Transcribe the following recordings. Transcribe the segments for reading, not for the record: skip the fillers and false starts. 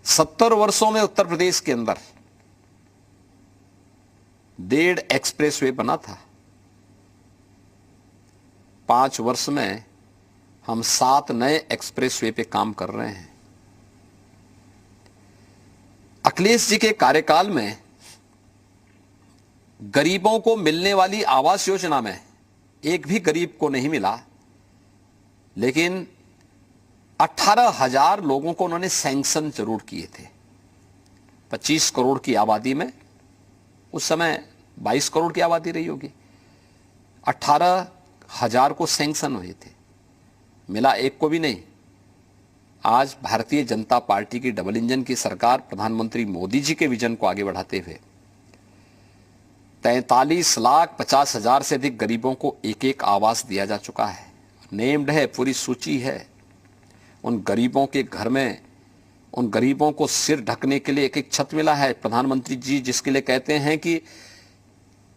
70 वर्षों में उत्तर प्रदेश के अंदर 1.5 एक्सप्रेसवे बना था। 5 वर्ष में हम 7 नए एक्सप्रेसवे पे काम कर रहे हैं। अखिलेश जी के कार्यकाल में गरीबों को मिलने वाली आवास योजना में एक भी गरीब को नहीं मिला, लेकिन 18,000 लोगों को उन्होंने सैंक्शन जरूर किए थे। 25 करोड़ की आबादी में, उस समय 22 करोड़ की आबादी रही होगी, 18,000 को सैंक्शन हुए थे, मिला एक को भी नहीं। आज भारतीय जनता पार्टी की डबल इंजन की सरकार प्रधानमंत्री मोदी जी के विजन को आगे बढ़ाते हुए 43,50,000 से अधिक गरीबों को एक एक आवास दिया जा चुका है। नेम्ड है, पूरी सूची है। उन गरीबों के घर में, उन गरीबों को सिर ढकने के लिए एक एक छत मिला है। प्रधानमंत्री जी जिसके लिए कहते हैं कि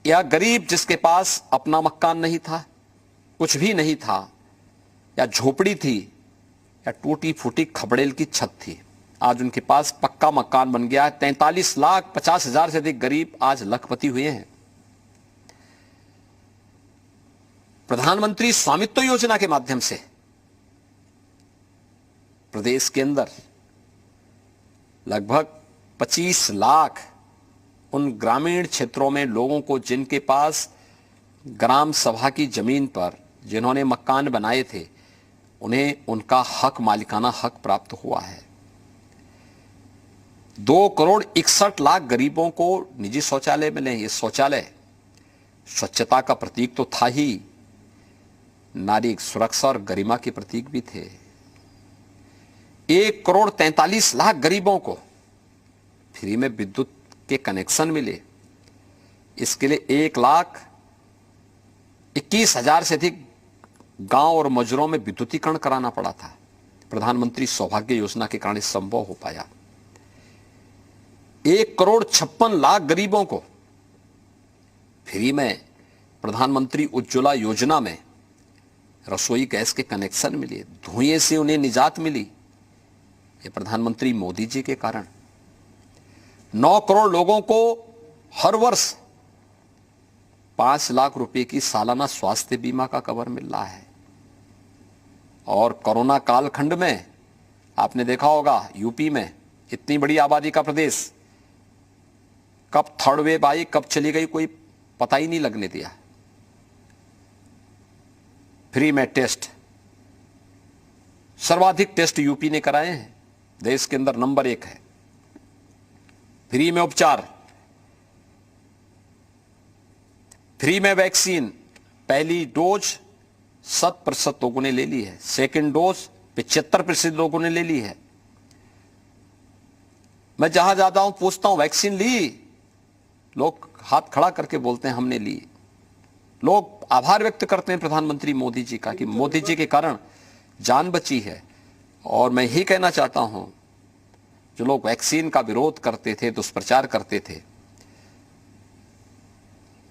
यह गरीब जिसके पास अपना मकान नहीं था, कुछ भी नहीं था, या झोपड़ी थी, या टूटी फूटी खपड़ेल की छत थी, आज उनके पास पक्का मकान बन गया है। 43,50,000 से अधिक गरीब आज लखपति हुए हैं। प्रधानमंत्री स्वामित्व योजना के माध्यम से प्रदेश के अंदर लगभग 25 लाख उन ग्रामीण क्षेत्रों में लोगों को जिनके पास ग्राम सभा की जमीन पर जिन्होंने मकान बनाए थे, उन्हें उनका हक, मालिकाना हक प्राप्त हुआ है। 2,61,00,000 गरीबों को निजी शौचालय मिले। ये शौचालय स्वच्छता का प्रतीक तो था ही, नारी सुरक्षा और गरिमा के प्रतीक भी थे। 1,43,00,000 गरीबों को फ्री में विद्युत के कनेक्शन मिले। इसके लिए 1,21,000 से अधिक गांव और मजरों में विद्युतीकरण कराना पड़ा था। प्रधानमंत्री सौभाग्य योजना के कारण संभव हो पाया। 1,56,00,000 गरीबों को फ्री में प्रधानमंत्री उज्ज्वला योजना में रसोई गैस के कनेक्शन मिले। धुएं से उन्हें निजात मिली, ये प्रधानमंत्री मोदी जी के कारण। 9 करोड़ लोगों को हर वर्ष 5 लाख रुपए की सालाना स्वास्थ्य बीमा का कवर मिल रहा है। और कोरोना कालखंड में आपने देखा होगा, यूपी में इतनी बड़ी आबादी का प्रदेश, कब थर्ड वेव आई, कब चली गई, कोई पता ही नहीं लगने दिया। फ्री में टेस्ट, सर्वाधिक टेस्ट यूपी ने कराए हैं, देश के अंदर नंबर 1 है। फ्री में उपचार, फ्री में वैक्सीन। पहली डोज 100% लोगों ने ले ली है, सेकंड डोज 75% लोगों ने ले ली है। मैं जहां जाता हूं पूछता हूं वैक्सीन ली, लोग हाथ खड़ा करके बोलते हैं हमने ली। लोग आभार व्यक्त करते हैं प्रधानमंत्री मोदी जी का कि मोदी जी के कारण जान बची है। और मैं यही कहना चाहता हूं, जो लोग वैक्सीन का विरोध करते थे, दुष्प्रचार करते थे,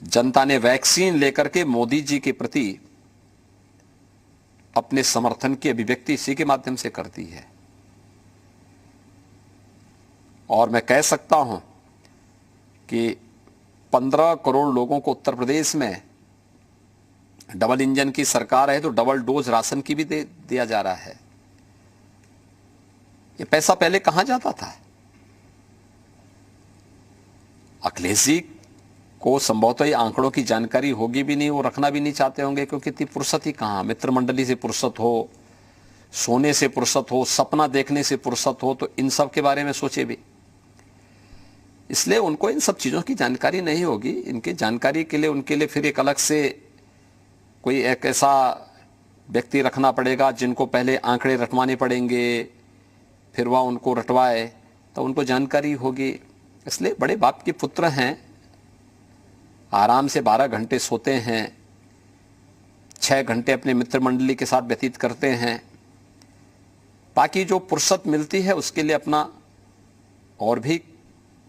जनता ने वैक्सीन लेकर के मोदी जी के प्रति अपने समर्थन की अभिव्यक्ति इसी के माध्यम से करती है। और मैं कह सकता हूं कि 15 करोड़ लोगों को उत्तर प्रदेश में डबल इंजन की सरकार है तो डबल डोज राशन की भी दिया जा रहा है। ये पैसा पहले कहां जाता था? अखिलेश जी को संभवतः ये आंकड़ों की जानकारी होगी भी नहीं, वो रखना भी नहीं चाहते होंगे, क्योंकि इतनी फुर्सत ही कहां। मित्र मंडली से फुर्सत हो, सोने से फुर्सत हो, सपना देखने से फुर्सत हो, तो इन सब के बारे में सोचे भी। इसलिए उनको इन सब चीजों की जानकारी नहीं होगी। इनकी जानकारी के लिए उनके लिए फिर एक अलग से कोई एक ऐसा व्यक्ति रखना पड़ेगा जिनको पहले आंकड़े रटवाने पड़ेंगे, फिर वह उनको रटवाए तो उनको जानकारी होगी। इसलिए बड़े बाप के पुत्र हैं, आराम से 12 घंटे सोते हैं, 6 घंटे अपने मित्र मंडली के साथ व्यतीत करते हैं। बाकी जो फुर्सत मिलती है उसके लिए अपना और भी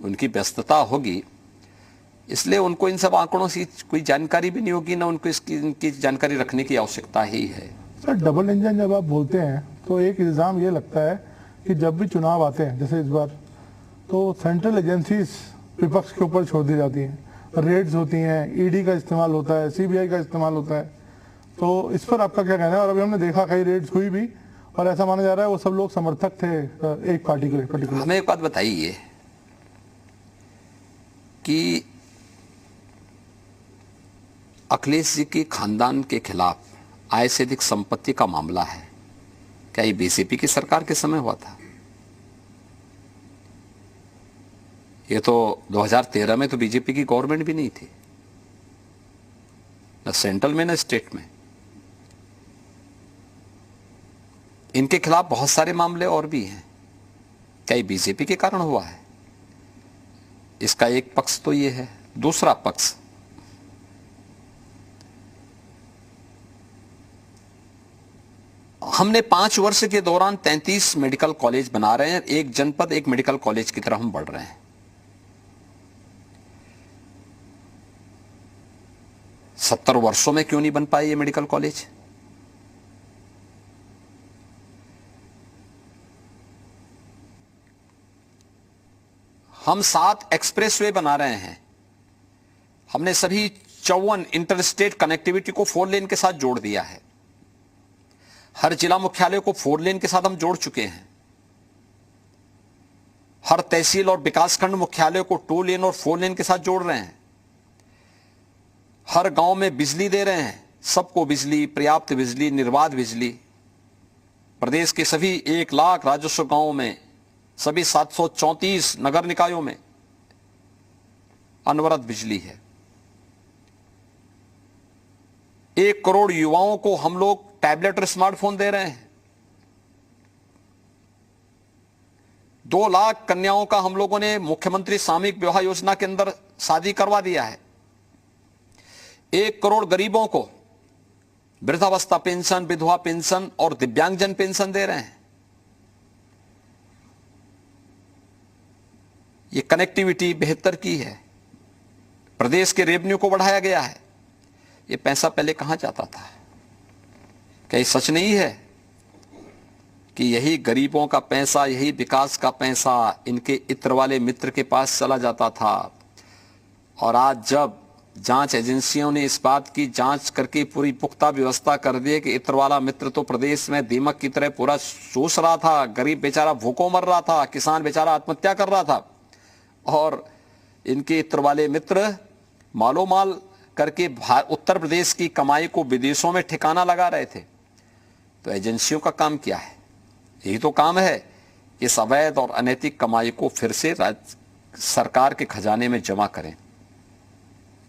उनकी व्यस्तता होगी। इसलिए उनको इन सब आंकड़ों से कोई जानकारी भी नहीं होगी, ना उनको इनकी जानकारी रखने की आवश्यकता ही है। सर, डबल इंजन जब आप बोलते हैं तो एक इल्जाम ये लगता है कि जब भी चुनाव आते हैं, जैसे इस बार तो सेंट्रल एजेंसीज विपक्ष के ऊपर छोड़ दी जाती हैं, रेड्स होती हैं, ईडी का इस्तेमाल होता है, सीबीआई का इस्तेमाल होता है। तो इस पर आपका क्या कहना है? और अभी हमने देखा कई रेड्स हुई भी, और ऐसा माना जा रहा है वो सब लोग समर्थक थे एक पार्टी के पर्टिकुलर। हमें एक बात बताइए कि अखिलेश जी के खानदान के खिलाफ आय से अधिक संपत्ति का मामला है, क्या ये बीजेपी की सरकार के समय हुआ था? ये तो 2013 में तो बीजेपी की गवर्नमेंट भी नहीं थी, न सेंट्रल में न स्टेट में। इनके खिलाफ बहुत सारे मामले और भी हैं, क्या ये बीजेपी के कारण हुआ है? इसका एक पक्ष तो ये है। दूसरा पक्ष, हमने 5 वर्ष के दौरान 33 मेडिकल कॉलेज बना रहे हैं, एक जनपद एक मेडिकल कॉलेज की तरफ हम बढ़ रहे हैं। 70 वर्षों में क्यों नहीं बन पाए ये मेडिकल कॉलेज? हम 7 एक्सप्रेसवे बना रहे हैं, हमने सभी 54 इंटरस्टेट कनेक्टिविटी को 4 लेन के साथ जोड़ दिया है। हर जिला मुख्यालय को 4 लेन के साथ हम जोड़ चुके हैं। हर तहसील और विकासखंड मुख्यालय को 2 लेन और 4 लेन के साथ जोड़ रहे हैं। हर गांव में बिजली दे रहे हैं, सबको बिजली, पर्याप्त बिजली, निर्बाध बिजली। प्रदेश के सभी 1 लाख राजस्व गांवों में, सभी 734 नगर निकायों में अनवरत बिजली है। 1 करोड़ युवाओं को हम लोग टैबलेट और स्मार्टफोन दे रहे हैं। 2 लाख कन्याओं का हम लोगों ने मुख्यमंत्री सामूहिक विवाह योजना के अंदर शादी करवा दिया है। 1 करोड़ गरीबों को वृद्धावस्था पेंशन, विधवा पेंशन और दिव्यांगजन पेंशन दे रहे हैं। ये कनेक्टिविटी बेहतर की है, प्रदेश के रेवेन्यू को बढ़ाया गया है। ये पैसा पहले कहां जाता था? क्या ये सच नहीं है कि यही गरीबों का पैसा, यही विकास का पैसा इनके इत्र वाले मित्र के पास चला जाता था? और आज जब जांच एजेंसियों ने इस बात की जांच करके पूरी पुख्ता व्यवस्था कर दी कि इत्र वाला मित्र तो प्रदेश में दीमक की तरह पूरा चूस रहा था, गरीब बेचारा भूखों मर रहा था, किसान बेचारा आत्महत्या कर रहा था, और इनके इत्र वाले मित्र मालो माल करके उत्तर प्रदेश की कमाई को विदेशों में ठिकाना लगा रहे थे। तो एजेंसियों का काम क्या है? यही तो काम है कि इस अवैध और अनैतिक कमाई को फिर से सरकार के खजाने में जमा करें।